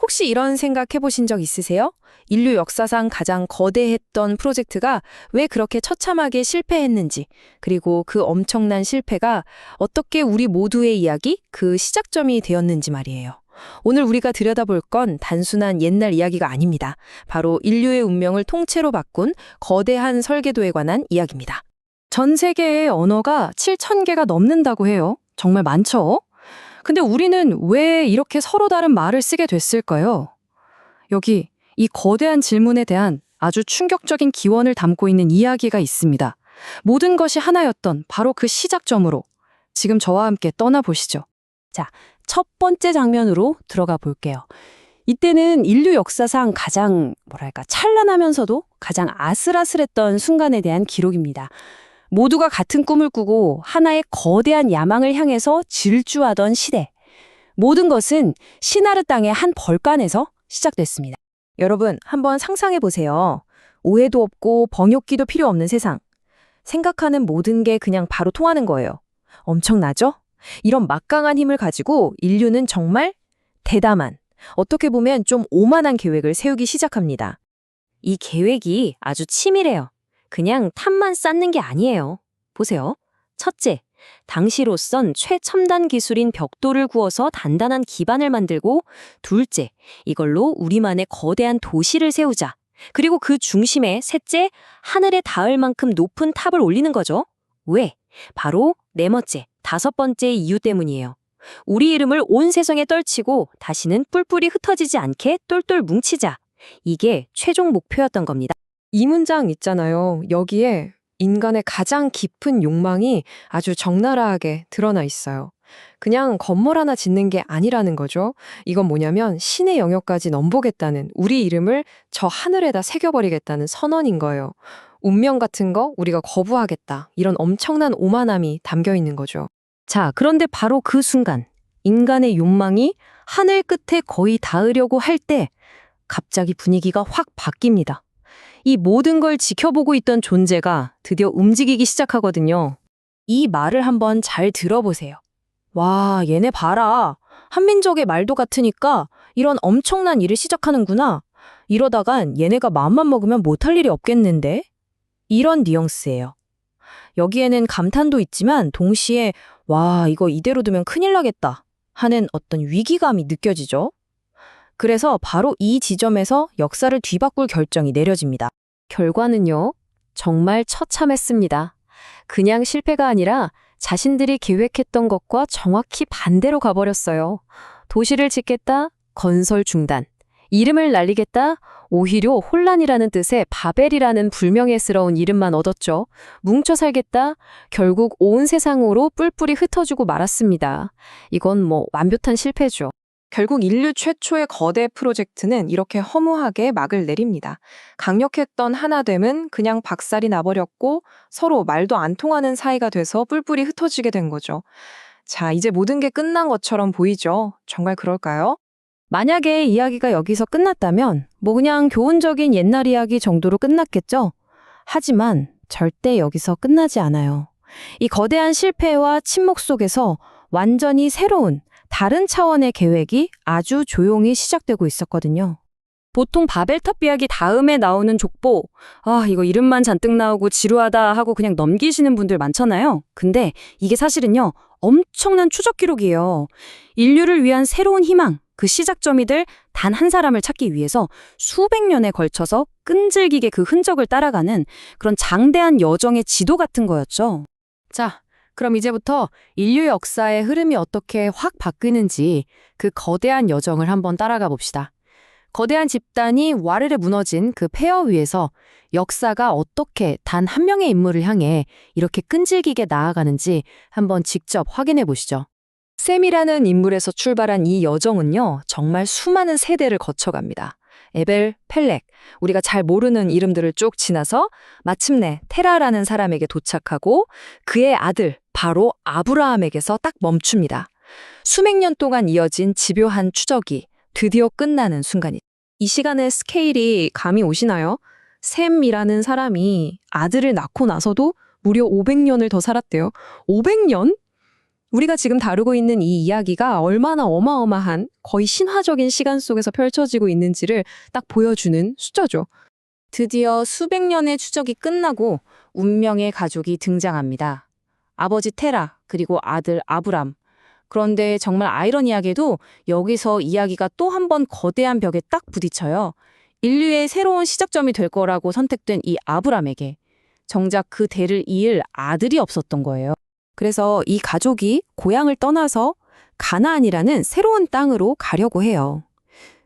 혹시 이런 생각 해보신 적 있으세요? 인류 역사상 가장 거대했던 프로젝트가 왜 그렇게 처참하게 실패했는지, 그리고 그 엄청난 실패가 어떻게 우리 모두의 이야기, 그 시작점이 되었는지 말이에요. 오늘 우리가 들여다볼 건 단순한 옛날 이야기가 아닙니다. 바로 인류의 운명을 통째로 바꾼 거대한 설계도에 관한 이야기입니다. 전 세계의 언어가 7,000개가 넘는다고 해요. 정말 많죠? 근데 우리는 왜 이렇게 서로 다른 말을 쓰게 됐을까요? 여기 이 거대한 질문에 대한 아주 충격적인 기원을 담고 있는 이야기가 있습니다. 모든 것이 하나였던 바로 그 시작점으로 지금 저와 함께 떠나보시죠. 첫 번째 장면으로 들어가 볼게요. 이때는 인류 역사상 가장 찬란하면서도 가장 아슬아슬했던 순간에 대한 기록입니다. 모두가 같은 꿈을 꾸고 하나의 거대한 야망을 향해서 질주하던 시대. 모든 것은 시나르 땅의 한 벌간에서 시작됐습니다. 여러분, 한번 상상해 보세요. 오해도 없고 번역기도 필요 없는 세상. 생각하는 모든 게 그냥 바로 통하는 거예요. 엄청나죠? 이런 막강한 힘을 가지고 인류는 정말 대담한, 어떻게 보면 좀 오만한 계획을 세우기 시작합니다. 이 계획이 아주 치밀해요. 그냥 탑만 쌓는 게 아니에요. 보세요. 첫째, 당시로선 최첨단 기술인 벽돌을 구워서 단단한 기반을 만들고, 둘째, 이걸로 우리만의 거대한 도시를 세우자. 그리고 그 중심에 셋째, 하늘에 닿을 만큼 높은 탑을 올리는 거죠. 왜? 바로 네 번째, 다섯 번째 이유 때문이에요. 우리 이름을 온 세상에 떨치고 다시는 뿔뿔이 흩어지지 않게 똘똘 뭉치자. 이게 최종 목표였던 겁니다. 이 문장 있잖아요. 여기에 인간의 가장 깊은 욕망이 아주 적나라하게 드러나 있어요. 그냥 건물 하나 짓는 게 아니라는 거죠. 이건 뭐냐면 신의 영역까지 넘보겠다는, 우리 이름을 저 하늘에다 새겨버리겠다는 선언인 거예요. 운명 같은 거 우리가 거부하겠다. 이런 엄청난 오만함이 담겨 있는 거죠. 자, 그런데 바로 그 순간 인간의 욕망이 하늘 끝에 거의 닿으려고 할 때 갑자기 분위기가 확 바뀝니다. 이 모든 걸 지켜보고 있던 존재가 드디어 움직이기 시작하거든요. 이 말을 한번 잘 들어보세요. 와, 얘네 봐라. 한민족의 말도 같으니까 이런 엄청난 일을 시작하는구나. 이러다간 얘네가 마음만 먹으면 못할 일이 없겠는데? 이런 뉘앙스예요. 여기에는 감탄도 있지만 동시에 와, 이거 이대로 두면 큰일 나겠다 하는 어떤 위기감이 느껴지죠. 그래서 바로 이 지점에서 역사를 뒤바꿀 결정이 내려집니다. 결과는요, 정말 처참했습니다. 그냥 실패가 아니라 자신들이 계획했던 것과 정확히 반대로 가버렸어요. 도시를 짓겠다, 건설 중단. 이름을 날리겠다, 오히려 혼란이라는 뜻의 바벨이라는 불명예스러운 이름만 얻었죠. 뭉쳐 살겠다, 결국 온 세상으로 뿔뿔이 흩어지고 말았습니다. 이건 완벽한 실패죠. 결국 인류 최초의 거대 프로젝트는 이렇게 허무하게 막을 내립니다. 강력했던 하나됨은 그냥 박살이 나버렸고 서로 말도 안 통하는 사이가 돼서 뿔뿔이 흩어지게 된 거죠. 자, 이제 모든 게 끝난 것처럼 보이죠? 정말 그럴까요? 만약에 이야기가 여기서 끝났다면 그냥 교훈적인 옛날 이야기 정도로 끝났겠죠? 하지만 절대 여기서 끝나지 않아요. 이 거대한 실패와 침묵 속에서 완전히 새로운 다른 차원의 계획이 아주 조용히 시작되고 있었거든요. 보통 바벨탑 이야기 다음에 나오는 족보, 이거 이름만 잔뜩 나오고 지루하다 하고 그냥 넘기시는 분들 많잖아요. 근데 이게 사실은요, 엄청난 추적 기록이에요. 인류를 위한 새로운 희망, 그 시작점이 될 단 한 사람을 찾기 위해서 수백 년에 걸쳐서 끈질기게 그 흔적을 따라가는 그런 장대한 여정의 지도 같은 거였죠. 자, 그럼 이제부터 인류 역사의 흐름이 어떻게 확 바뀌는지 그 거대한 여정을 한번 따라가 봅시다. 거대한 집단이 와르르 무너진 그 폐허 위에서 역사가 어떻게 단 한 명의 인물을 향해 이렇게 끈질기게 나아가는지 한번 직접 확인해 보시죠. 셈이라는 인물에서 출발한 이 여정은요, 정말 수많은 세대를 거쳐갑니다. 에벨, 펠렉, 우리가 잘 모르는 이름들을 쭉 지나서 마침내 테라라는 사람에게 도착하고 그의 아들, 바로 아브라함에게서 딱 멈춥니다. 수백 년 동안 이어진 집요한 추적이 드디어 끝나는 순간이죠. 이 시간의 스케일이 감이 오시나요? 셈이라는 사람이 아들을 낳고 나서도 무려 500년을 더 살았대요. 500년? 우리가 지금 다루고 있는 이 이야기가 얼마나 어마어마한 거의 신화적인 시간 속에서 펼쳐지고 있는지를 딱 보여주는 숫자죠. 드디어 수백 년의 추적이 끝나고 운명의 가족이 등장합니다. 아버지 테라, 그리고 아들 아브람. 그런데 정말 아이러니하게도 여기서 이야기가 또 한 번 거대한 벽에 딱 부딪혀요. 인류의 새로운 시작점이 될 거라고 선택된 이 아브람에게 정작 그 대를 이을 아들이 없었던 거예요. 그래서 이 가족이 고향을 떠나서 가나안이라는 새로운 땅으로 가려고 해요.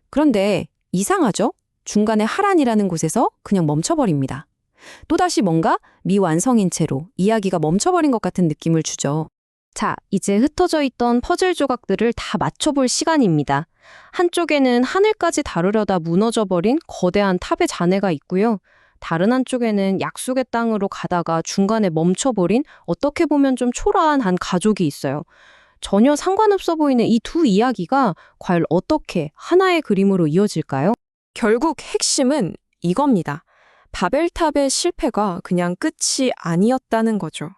그런데 이상하죠? 중간에 하란이라는 곳에서 그냥 멈춰버립니다. 또다시 뭔가 미완성인 채로 이야기가 멈춰버린 것 같은 느낌을 주죠. 자, 이제 흩어져 있던 퍼즐 조각들을 다 맞춰볼 시간입니다. 한쪽에는 하늘까지 다루려다 무너져버린 거대한 탑의 잔해가 있고요. 다른 한쪽에는 약속의 땅으로 가다가 중간에 멈춰버린 어떻게 보면 좀 초라한 한 가족이 있어요. 전혀 상관없어 보이는 이 두 이야기가 과연 어떻게 하나의 그림으로 이어질까요? 결국 핵심은 이겁니다. 바벨탑의 실패가 그냥 끝이 아니었다는 거죠.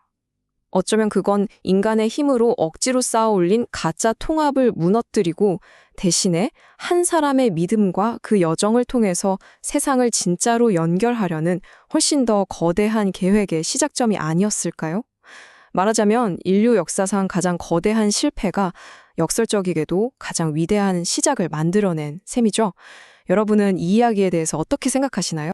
어쩌면 그건 인간의 힘으로 억지로 쌓아 올린 가짜 통합을 무너뜨리고 대신에 한 사람의 믿음과 그 여정을 통해서 세상을 진짜로 연결하려는 훨씬 더 거대한 계획의 시작점이 아니었을까요? 말하자면 인류 역사상 가장 거대한 실패가 역설적이게도 가장 위대한 시작을 만들어낸 셈이죠. 여러분은 이 이야기에 대해서 어떻게 생각하시나요?